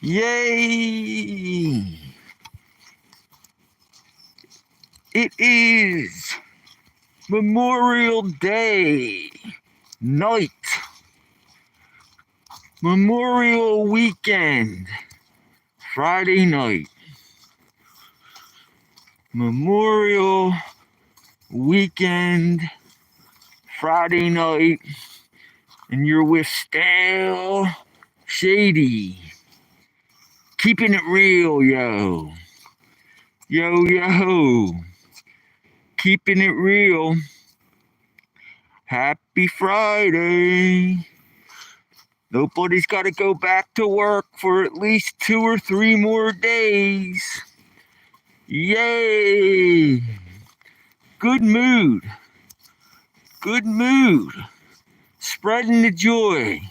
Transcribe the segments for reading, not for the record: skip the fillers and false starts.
Yay! It is Memorial Day night, Memorial Weekend, Friday night, Memorial Weekend, Friday night, and you're with Stale Shady. Keeping it real, yo. Yo, yo. Keeping it real. Happy Friday. Nobody's got to go back to work for at least 2 or 3 more days. Yay. Good mood. Good mood. Spreading the joy.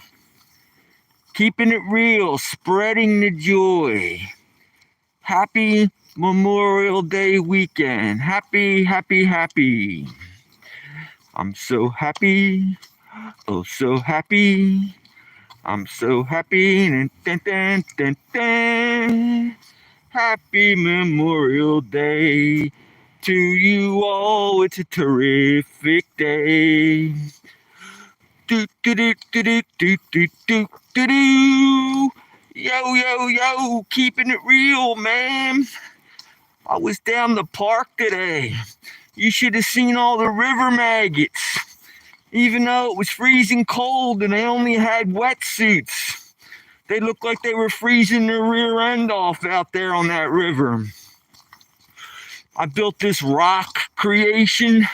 Keeping it real. Spreading the joy. Happy Memorial Day weekend. Happy, happy, happy. I'm so happy. Oh, so happy. I'm so happy. Dun, dun, dun, dun, dun. Happy Memorial Day to you all. It's a terrific day. Do, do, do, do, do, do, do, do, do, do. Yo, yo, yo, keeping it real, man. I was down the park today. You should have seen all the river maggots. Even though it was freezing cold and they only had wetsuits, they looked like they were freezing their rear end off out there on that river. I built this rock creation.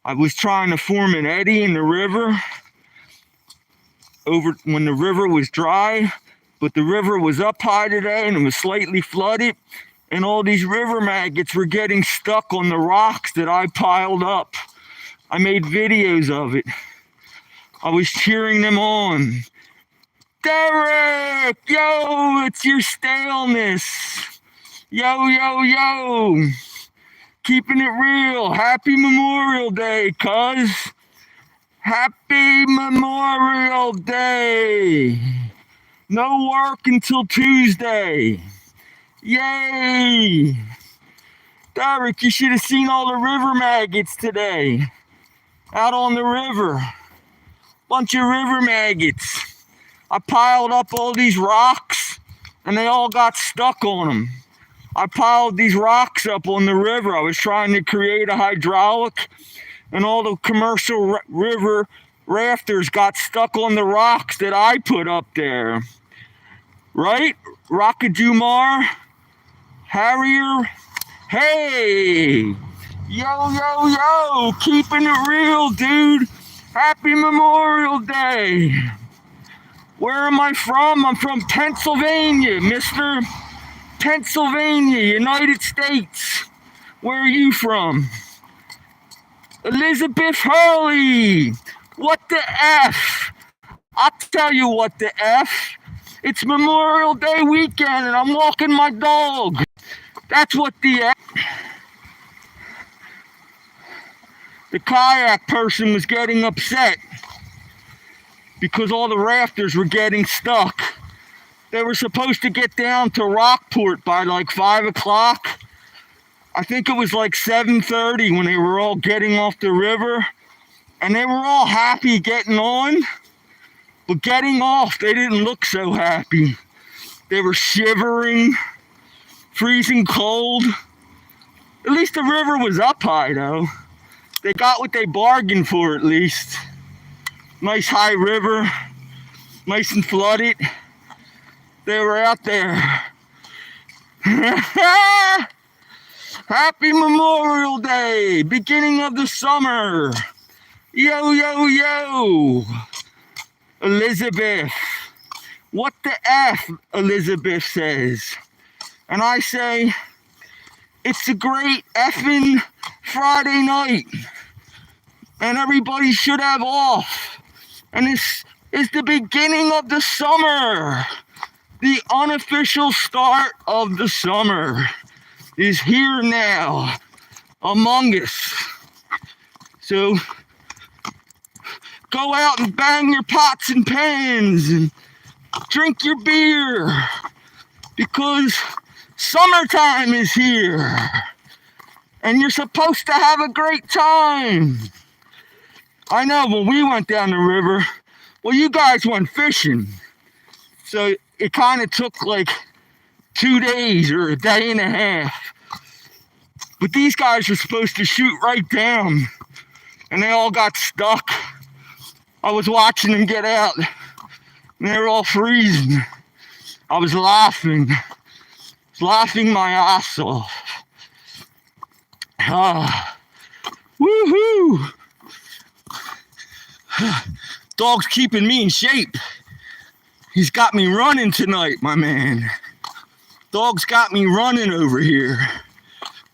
I was trying to form an eddy in the river over when the river was dry, but the river was up high today and it was slightly flooded, and all these river maggots were getting stuck on the rocks that I piled up. I made videos of it. I was cheering them on. Derek, yo, it's your staleness. Yo, yo, yo. Keeping it real. Happy Memorial Day, cuz. Happy Memorial Day. No work until Tuesday. Yay. Derek, you should have seen all the river maggots today. Out on the river. Bunch of river maggots. I piled up all these rocks and they all got stuck on them. I piled these rocks up on the river. I was trying to create a hydraulic, and all the commercial river rafters got stuck on the rocks that I put up there. Right? Rockajumar? Harrier? Hey! Yo, yo, yo! Keeping it real, dude! Happy Memorial Day! Where am I from? I'm from Pennsylvania, mister. Pennsylvania, United States. Where are you from? Elizabeth Hurley! What the F? I'll tell you what the F. It's Memorial Day weekend and I'm walking my dog. That's what the F. The kayak person was getting upset because all the rafters were getting stuck. They were supposed to get down to Rockport by like 5 o'clock. I think it was like 7:30 when they were all getting off the river. And they were all happy getting on. But getting off, they didn't look so happy. They were shivering, freezing cold. At least the river was up high though. They got what they bargained for at least. Nice high river, nice and flooded. They were out there. Happy Memorial Day, beginning of the summer. Yo, yo, yo. Elizabeth. What the F, Elizabeth says. And I say, it's a great effing Friday night. And everybody should have off. And this is the beginning of the summer. The unofficial start of the summer is here now among us. So go out and bang your pots and pans and drink your beer because summertime is here and you're supposed to have a great time. I know when we went down the river, well, you guys went fishing, so it kind of took like 2 days or a day and a half. But these guys were supposed to shoot right down, and they all got stuck. I was watching them get out, and they were all freezing. I was laughing my ass off. Woohoo! Dog's keeping me in shape. He's got me running tonight, my man. Dog's got me running over here.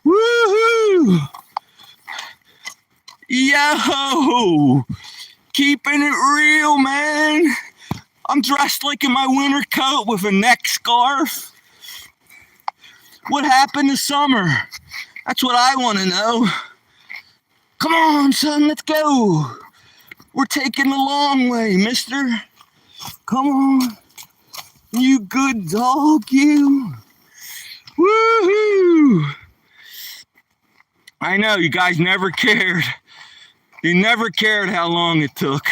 Woohoo! Yo! Keeping it real, man. I'm dressed like in my winter coat with a neck scarf. What happened to summer? That's what I want to know. Come on, son, let's go. We're taking the long way, mister. Come on. You good dog, you. Woohoo! I know, you guys never cared. You never cared how long it took.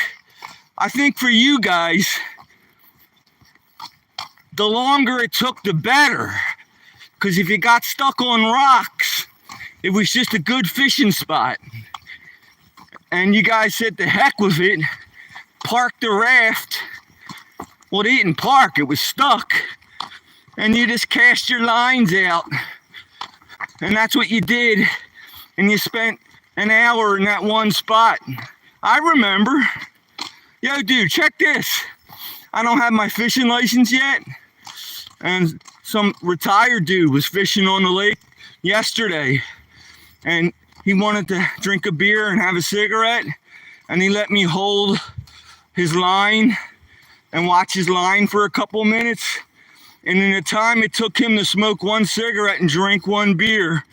I think for you guys, the longer it took, the better. Because if you got stuck on rocks, it was just a good fishing spot. And you guys said to heck with it, parked the raft. Well, it didn't park, it was stuck. And you just cast your lines out. And that's what you did. And you spent an hour in that one spot. I remember. Yo, dude, check this. I don't have my fishing license yet. And some retired dude was fishing on the lake yesterday. And he wanted to drink a beer and have a cigarette. And he let me hold his line and watch his line for a couple minutes. And in the time it took him to smoke one cigarette and drink one beer,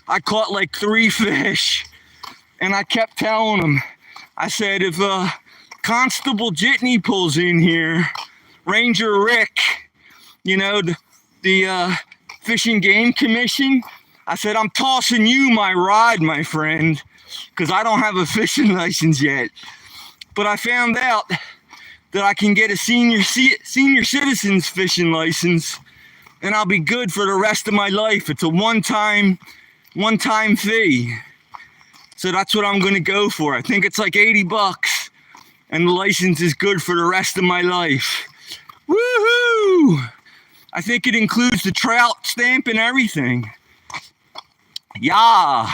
I caught like 3 fish. And I kept telling him, I said, if Constable Jitney pulls in here, Ranger Rick, you know, the Fish and Game Commission, I said, I'm tossing you my rod, my friend, because I don't have a fishing license yet. But I found out that I can get a senior citizen's fishing license, and I'll be good for the rest of my life. It's a one-time fee. So that's what I'm going to go for. I think it's like $80, and the license is good for the rest of my life. Woohoo! I think it includes the trout stamp and everything. Yeah.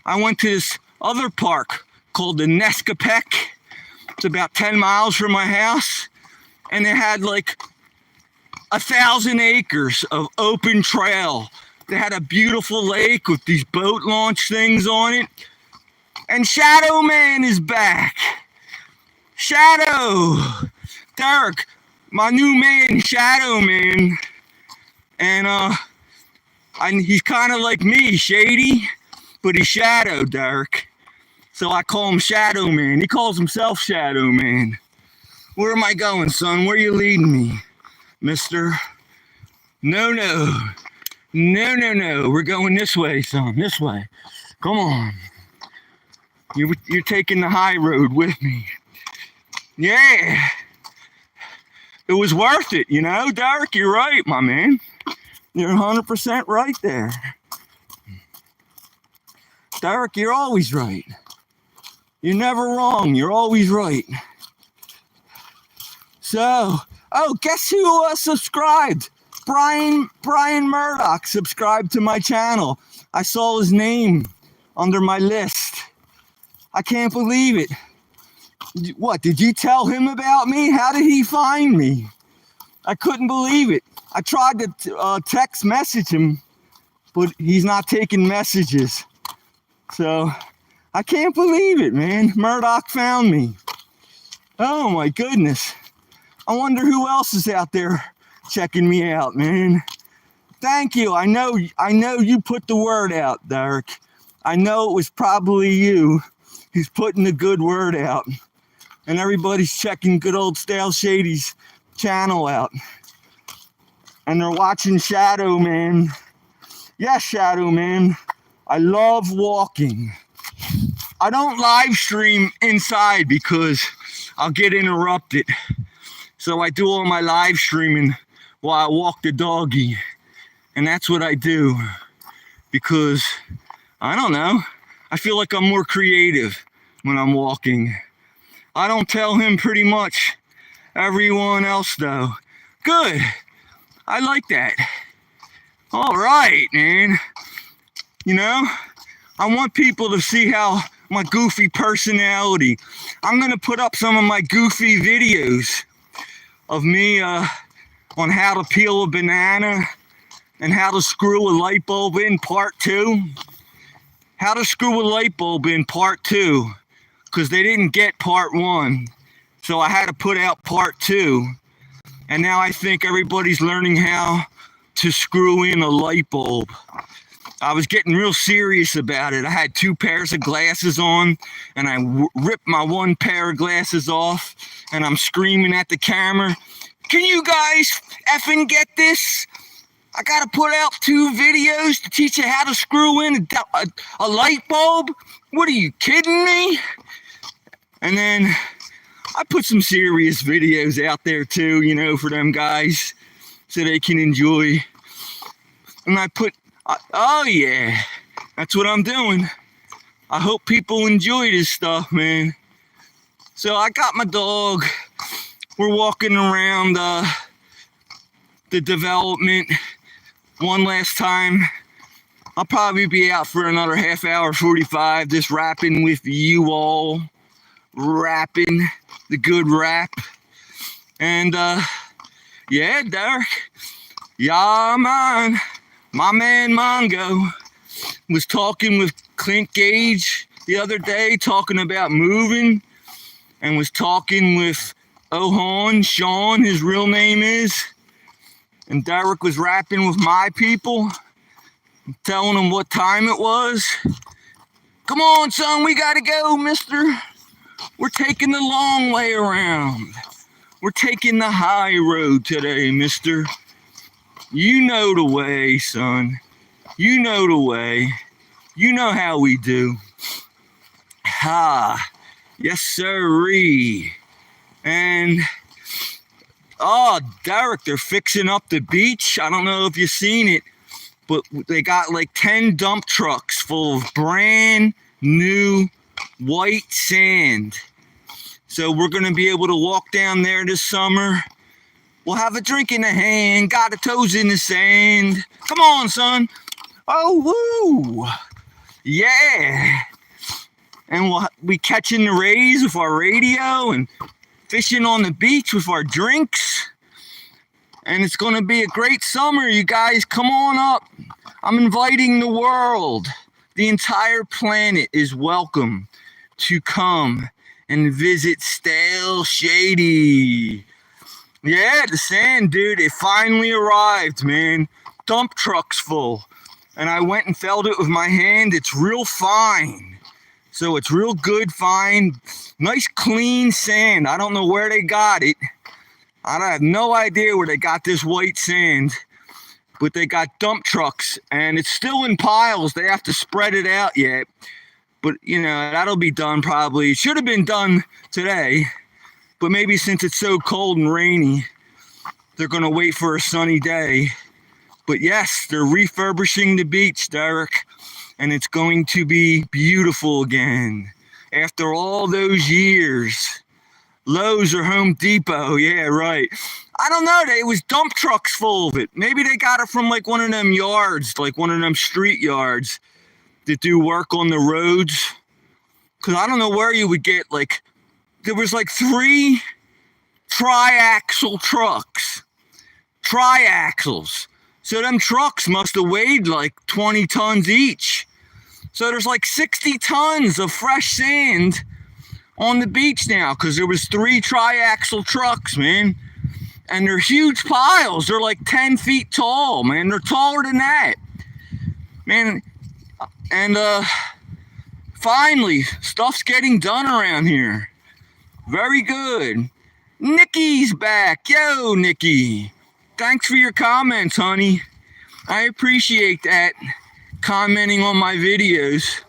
I went to this other park called the Nescapec. It's about 10 miles from my house. And it had like 1,000 acres of open trail. They had a beautiful lake with these boat launch things on it. And Shadow Man is back. Shadow. Derek, my new man, Shadow Man. And he's kind of like me, shady, but he's Shadow, Derek. So I call him Shadow Man. He calls himself Shadow Man. Where am I going, son? Where are you leading me, mister? No. We're going this way, son. This way. Come on. You're taking the high road with me. Yeah. It was worth it, you know, Derek? You're right, my man. You're 100% right there. Derek, you're always right. You're never wrong. You're always right. So, guess who subscribed? Brian Murdoch subscribed to my channel. I saw his name under my list. I can't believe it. What, did you tell him about me? How did he find me? I couldn't believe it. I tried to text message him, but he's not taking messages. So, I can't believe it, man. Murdoch found me. Oh my goodness. I wonder who else is out there checking me out, man. Thank you. I know you put the word out, Derek. I know it was probably you who's putting the good word out. And everybody's checking good old Stale Shady's channel out. and they're watching Shadow Man. Yes, Shadow Man. I love walking. I don't live stream inside because I'll get interrupted. So I do all my live streaming while I walk the doggy. And that's what I do because, I don't know, I feel like I'm more creative when I'm walking. I don't tell him pretty much. Everyone else though. Good. I like that. All right, man. You know, I want people to see how my goofy personality. I'm going to put up some of my goofy videos of me on how to peel a banana and how to screw a light bulb in part 2. How to screw a light bulb in part 2 because they didn't get part 1. So I had to put out part 2. And now I think everybody's learning how to screw in a light bulb. I was getting real serious about it. I had 2 pairs of glasses on, and I ripped my one pair of glasses off, and I'm screaming at the camera, can you guys effing get this? I gotta put out 2 videos to teach you how to screw in a light bulb? What are you kidding me? And then I put some serious videos out there too, you know, for them guys so they can enjoy. And I put, oh yeah, that's what I'm doing. I hope people enjoy this stuff, man. So I got my dog. We're walking around the development one last time. I'll probably be out for another half hour, 45, just rapping with you all. Rapping the good rap. And yeah, Derek. Yeah, man. My man Mongo was talking with Clint Gage the other day, talking about moving, and was talking with Ohan, Sean, his real name is. And Derek was rapping with my people, telling them what time it was. Come on, son, we gotta go, mister. We're taking the long way around. We're taking the high road today, mister. You know the way, son. You know the way. You know how we do. Ha. Yes, sirree. And, oh, Derek, they're fixing up the beach. I don't know if you've seen it, but they got like 10 dump trucks full of brand new white sand. So we're going to be able to walk down there this summer. We'll have a drink in the hand, got the toes in the sand. Come on, son. Oh, woo. Yeah. And we'll be catching the rays with our radio and fishing on the beach with our drinks. And it's going to be a great summer, you guys. Come on up. I'm inviting the world. The entire planet is welcome to come and visit Stale Shady. Yeah, the sand, dude, it finally arrived, man. Dump trucks full. And I went and felt it with my hand. It's real fine. So it's real good, fine, nice clean sand. I don't know where they got it. I have no idea where they got this white sand. But they got dump trucks, and it's still in piles. They have to spread it out yet. But, you know, that'll be done probably. It should have been done today. But maybe since it's so cold and rainy, they're going to wait for a sunny day. But yes, they're refurbishing the beach, Derek. And it's going to be beautiful again. After all those years. Lowe's or Home Depot, yeah, right. I don't know, it was dump trucks full of it. Maybe they got it from like one of them yards, like one of them street yards that do work on the roads. Because I don't know where you would get, like, there was like 3 triaxle trucks. Triaxles. So them trucks must have weighed like 20 tons each. So there's like 60 tons of fresh sand on the beach now because there was 3 triaxle trucks, man. And they're huge piles. They're like 10 feet tall, man. They're taller than that. Man, and finally, stuff's getting done around here. Very good. Nikki's back. Yo, Nikki. Thanks for your comments, honey. I appreciate that. Commenting on my videos.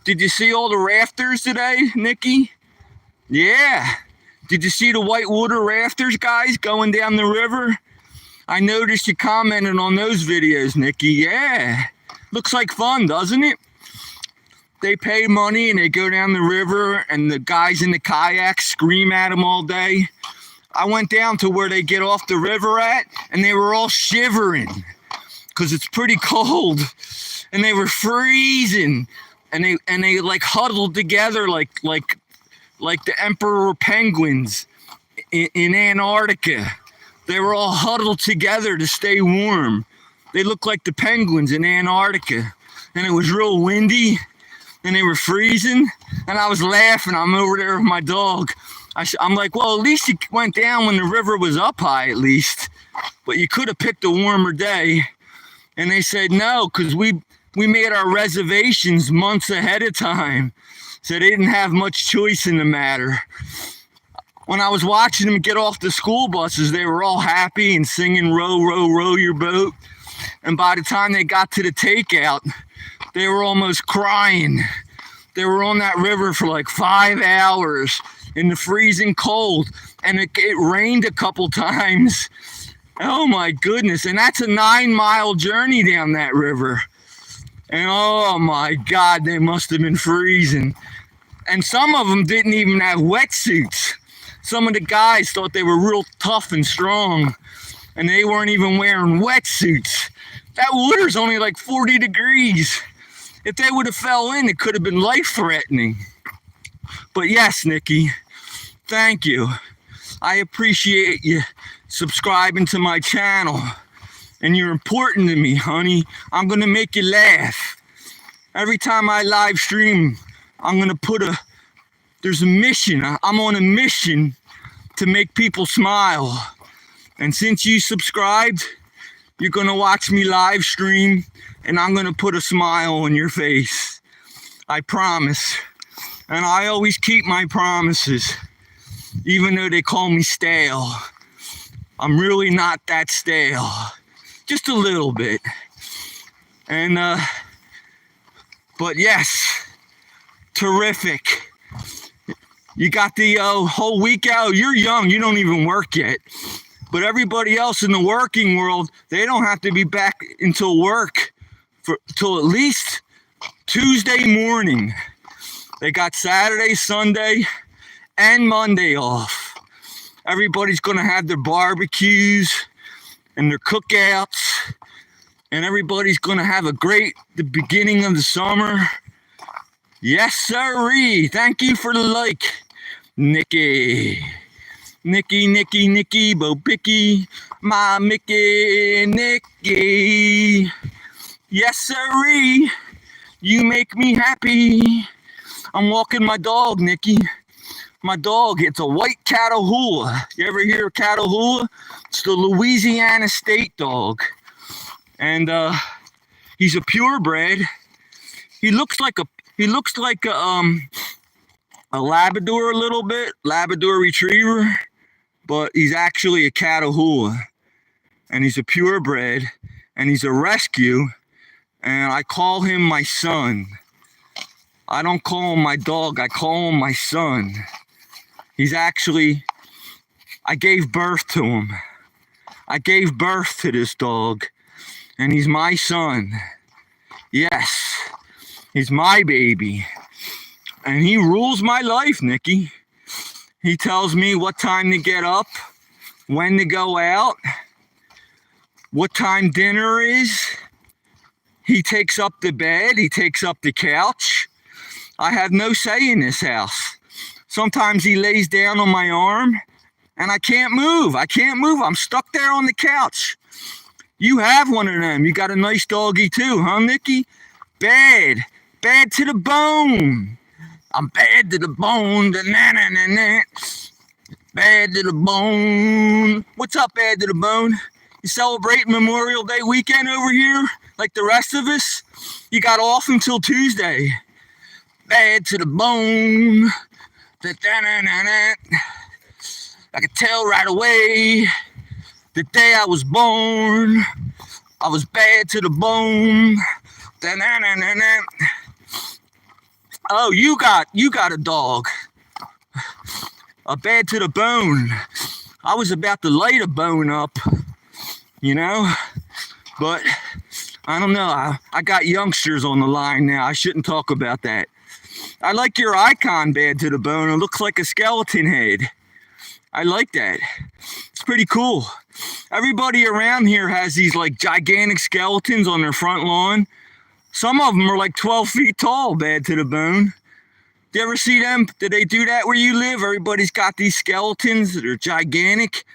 Did you see all the rafters today, Nikki? Yeah. Did you see the whitewater rafters, guys, going down the river? I noticed you commented on those videos, Nikki. Yeah. Looks like fun, doesn't it? They pay money and they go down the river and the guys in the kayaks scream at them all day. I went down to where they get off the river at and they were all shivering because it's pretty cold and they were freezing and they like huddled together like the emperor penguins in Antarctica. They were all huddled together to stay warm. They looked like the penguins in Antarctica and it was real windy. And they were freezing, and I was laughing. I'm over there with my dog. I'm like, well, at least you went down when the river was up high, at least. But you could have picked a warmer day. And they said no, because we made our reservations months ahead of time. So they didn't have much choice in the matter. When I was watching them get off the school buses, they were all happy and singing row, row, row your boat. And by the time they got to the takeout, they were almost crying. They were on that river for like 5 hours in the freezing cold. And it rained a couple times. Oh my goodness. And that's a 9-mile journey down that river. And oh my God, they must have been freezing. And some of them didn't even have wetsuits. Some of the guys thought they were real tough and strong. And they weren't even wearing wetsuits. That water's only like 40 degrees. If they would have fell in, it could have been life-threatening. But yes, Nikki, thank you. I appreciate you subscribing to my channel. And you're important to me, honey. I'm going to make you laugh. Every time I live stream, I'm going to there's a mission. I'm on a mission to make people smile. And since you subscribed, you're going to watch me live stream. And I'm going to put a smile on your face. I promise. And I always keep my promises. Even though they call me stale. I'm really not that stale. Just a little bit. And, but yes. Terrific. You got the whole week out. You're young. You don't even work yet. But everybody else in the working world, they don't have to be back until work. Till at least Tuesday morning. They got Saturday, Sunday, and Monday off. Everybody's going to have their barbecues and their cookouts. And everybody's going to have the beginning of the summer. Yes, sirree. Thank you for the like, Nikki. Nikki, Bo Picky, my Mickey, Nikki. Yes, sirree. You make me happy. I'm walking my dog, Nikki. My dog, it's a white Catahoula. You ever hear of Catahoula? It's the Louisiana state dog. And he's a purebred. He looks like a Labrador a little bit, Labrador Retriever, but he's actually a Catahoula. And he's a purebred, and he's a rescue. And I call him my son. I don't call him my dog. I call him my son. He's actually, I gave birth to him. I gave birth to this dog. And he's my son. Yes. He's my baby. And he rules my life, Nikki. He tells me what time to get up, when to go out, what time dinner is. He takes up the bed. He takes up the couch. I have no say in this house. Sometimes he lays down on my arm and I can't move. I'm stuck there on the couch. You have one of them. You got a nice doggy too, huh, Nikki? Bad to the bone. I'm bad to the bone. Na-na-na-na. Bad to the bone. What's up, bad to the bone? You celebrating Memorial Day weekend over here like the rest of us? You got off until Tuesday. Bad to the bone. Da-da-na-na-na. I could tell right away. The day I was born, I was bad to the bone. Da-na-na-na-na. Oh, you got a dog. A bad to the bone. I was about to light a bone up, you know, but I don't know. I got youngsters on the line now. I shouldn't talk about that. I like your icon, bad to the bone. It looks like a skeleton head. I like that. It's pretty cool. Everybody around here has these like gigantic skeletons on their front lawn. Some of them are like 12 feet tall, bad to the bone. Do you ever see them? Did they do that where you live? Everybody's got these skeletons that are gigantic.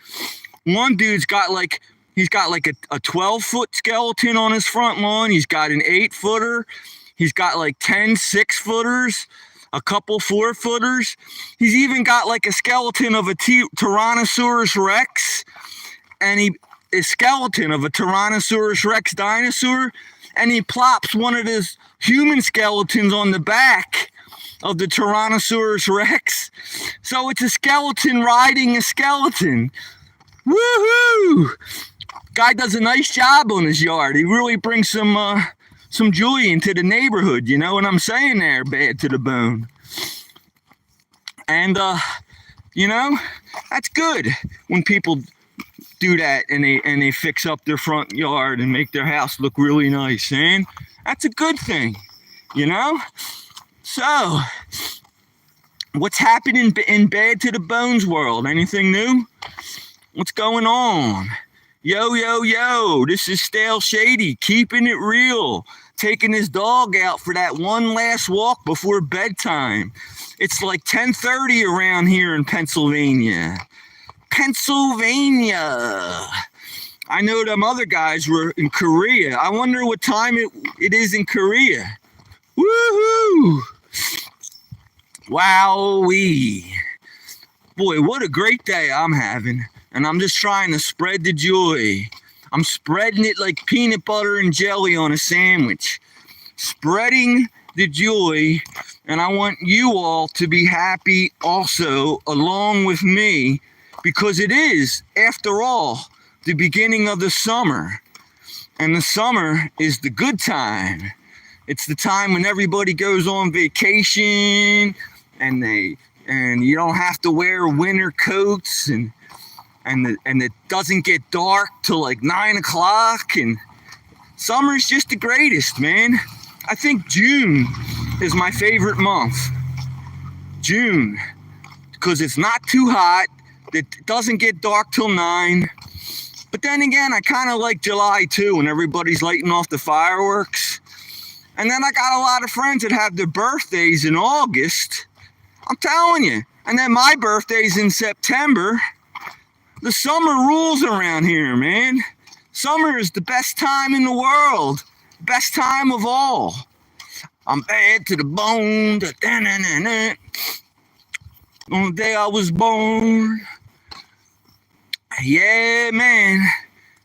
One dude's got like, he's got like a 12-foot skeleton on his front lawn. He's got an 8-footer. He's got like 10 6-footers, a couple 4-footers. He's even got like a skeleton of a Tyrannosaurus Rex, and a skeleton of a Tyrannosaurus Rex dinosaur, and he plops one of his human skeletons on the back of the Tyrannosaurus Rex. So it's a skeleton riding a skeleton. Woohoo! Guy does a nice job on his yard. He really brings some joy into the neighborhood. You know what I'm saying there, bad to the bone. And you know, that's good when people do that and they fix up their front yard and make their house look really nice, man. That's a good thing, you know? So, what's happening in Bad to the Bones world? Anything new? What's going on? Yo, yo, yo, this is Stale Shady, keeping it real, taking his dog out for that one last walk before bedtime. It's like 10:30 around here in Pennsylvania. I know them other guys were in Korea. I wonder what time it is in Korea. Woohoo! Wowee. Boy, what a great day I'm having. And I'm just trying to spread the joy. I'm spreading it like peanut butter and jelly on a sandwich. Spreading the joy. And I want you all to be happy also along with me, because it is, after all, the beginning of the summer. And the summer is the good time. It's the time when everybody goes on vacation and you don't have to wear winter coats and it doesn't get dark till like 9 o'clock, and summer's just the greatest, man. I think June is my favorite month. June, because it's not too hot, it doesn't get dark till 9. But then again, I kind of like July too, when everybody's lighting off the fireworks. And then I got a lot of friends that have their birthdays in August. I'm telling you. And then my birthday's in September. The summer rules around here, man. Summer is the best time in the world. Best time of all. I'm bad to the bone. On the day I was born. Yeah, man.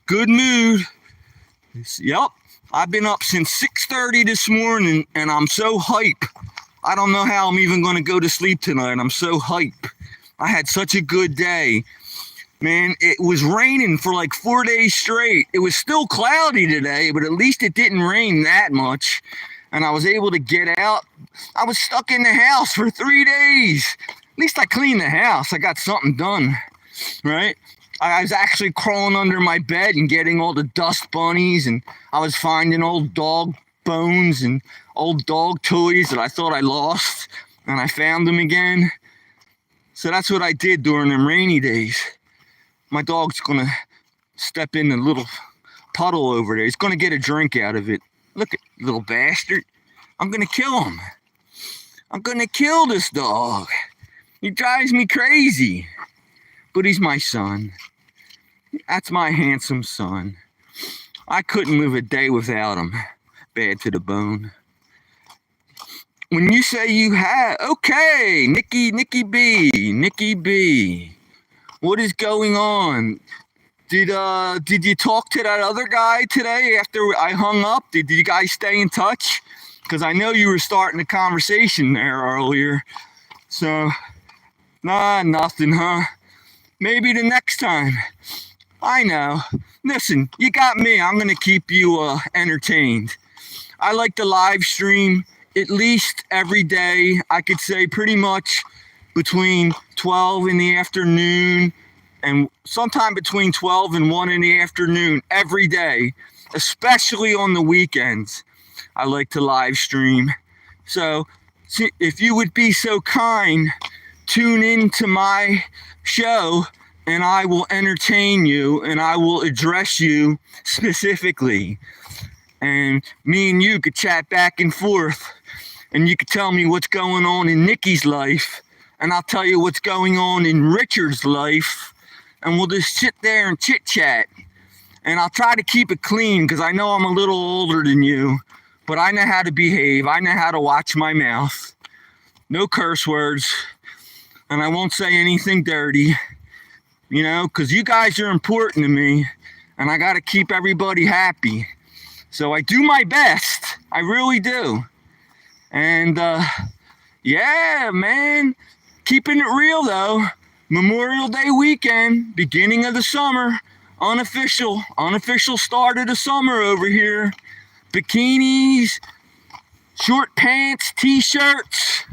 Good mood. Yep. I've been up since 6:30 this morning, and I'm so hype. I don't know how I'm even going to go to sleep tonight. I'm so hype. I had such a good day. Man, it was raining for like 4 days straight. It was still cloudy today, but at least it didn't rain that much. And I was able to get out. I was stuck in the house for 3 days. At least I cleaned the house. I got something done, right? I was actually crawling under my bed and getting all the dust bunnies, and I was finding old dog bones and old dog toys that I thought I lost, and I found them again. So that's what I did during them rainy days. My dog's gonna step in the little puddle over there. He's gonna get a drink out of it. Look at little bastard. I'm gonna kill him. I'm gonna kill this dog. He drives me crazy. But he's my son. That's my handsome son. I couldn't live a day without him. Bad to the bone. When you say you have, okay, Nikki B. What is going on? Did you talk to that other guy today after I hung up? Did you guys stay in touch? Because I know you were starting a conversation there earlier. So, nothing, huh? Maybe the next time. I know. Listen, you got me. I'm going to keep you entertained. I like to live stream at least every day. I could say pretty much between 12 in the afternoon and sometime between 12 and 1 in the afternoon every day, especially on the weekends. I like to live stream. So if you would be so kind, tune into my show and I will entertain you and I will address you specifically. And me and you could chat back and forth and you could tell me what's going on in Nikki's life and I'll tell you what's going on in Richard's life and we'll just sit there and chit chat. And I'll try to keep it clean because I know I'm a little older than you, but I know how to behave. I know how to watch my mouth. No curse words. And I won't say anything dirty, you know, because you guys are important to me and I got to keep everybody happy. So I do my best. I really do. And yeah, man, keeping it real though. Memorial Day weekend, beginning of the summer, unofficial start of the summer over here. Bikinis, short pants, t-shirts,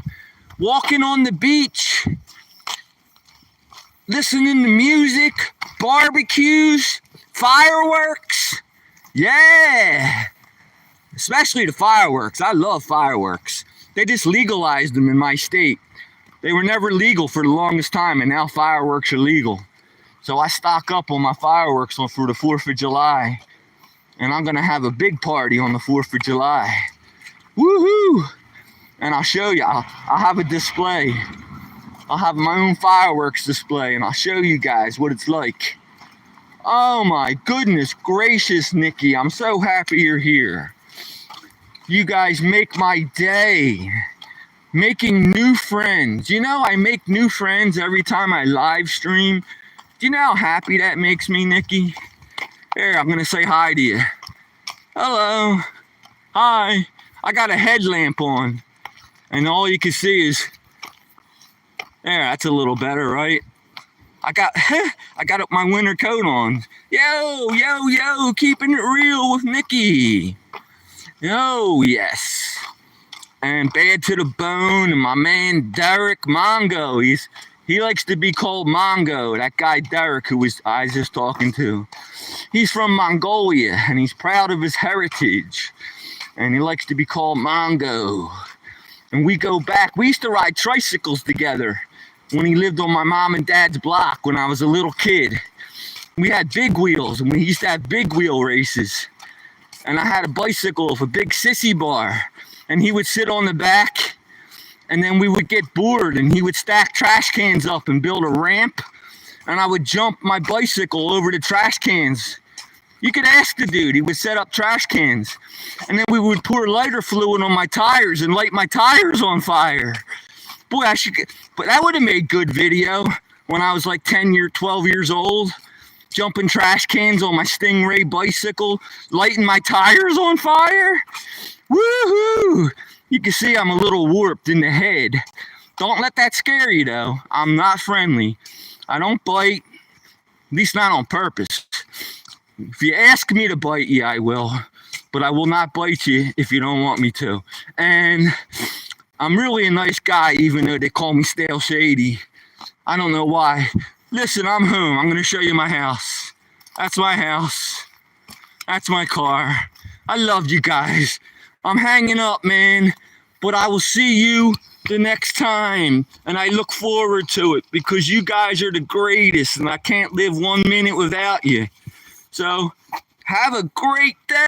walking on the beach, listening to music, barbecues, fireworks. Yeah, especially the fireworks. I love fireworks. They just legalized them in my state. They were never legal for the longest time, and now fireworks are legal. So I stock up on my fireworks for the 4th of July. And I'm going to have a big party on the 4th of July. Woohoo! And I'll show you. I'll have a display. I'll have my own fireworks display, and I'll show you guys what it's like. Oh my goodness gracious, Nikki. I'm so happy you're here. You guys make my day. Making new friends. You know, I make new friends every time I live stream. Do you know how happy that makes me, Nikki? Here, I'm going to say hi to you. Hello. Hi. I got a headlamp on. And all you can see is... There, that's a little better, right? I got my winter coat on. Yo, keeping it real with Nikki. Oh, yes. And Bad to the Bone, and my man Derek Mongo. He likes to be called Mongo. That guy Derek, who I was just talking to. He's from Mongolia, and he's proud of his heritage. And he likes to be called Mongo. And we go back. We used to ride tricycles together when he lived on my mom and dad's block when I was a little kid. We had big wheels, and we used to have big wheel races. And I had a bicycle with a big sissy bar. And he would sit on the back, and then we would get bored, and he would stack trash cans up and build a ramp, and I would jump my bicycle over the trash cans. You could ask the dude. He would set up trash cans, and then we would pour lighter fluid on my tires and light my tires on fire. Boy, but that would have made good video when I was like 12 years old, jumping trash cans on my Stingray bicycle, lighting my tires on fire. Woohoo! You can see I'm a little warped in the head. Don't let that scare you, though. I'm not friendly. I don't bite, at least not on purpose. If you ask me to bite you, I will. But I will not bite you if you don't want me to. And I'm really a nice guy, even though they call me Stale Shady. I don't know why. Listen, I'm home. I'm going to show you my house. That's my house. That's my car. I love you guys. I'm hanging up, man, but I will see you the next time, and I look forward to it because you guys are the greatest, and I can't live 1 minute without you. So have a great day.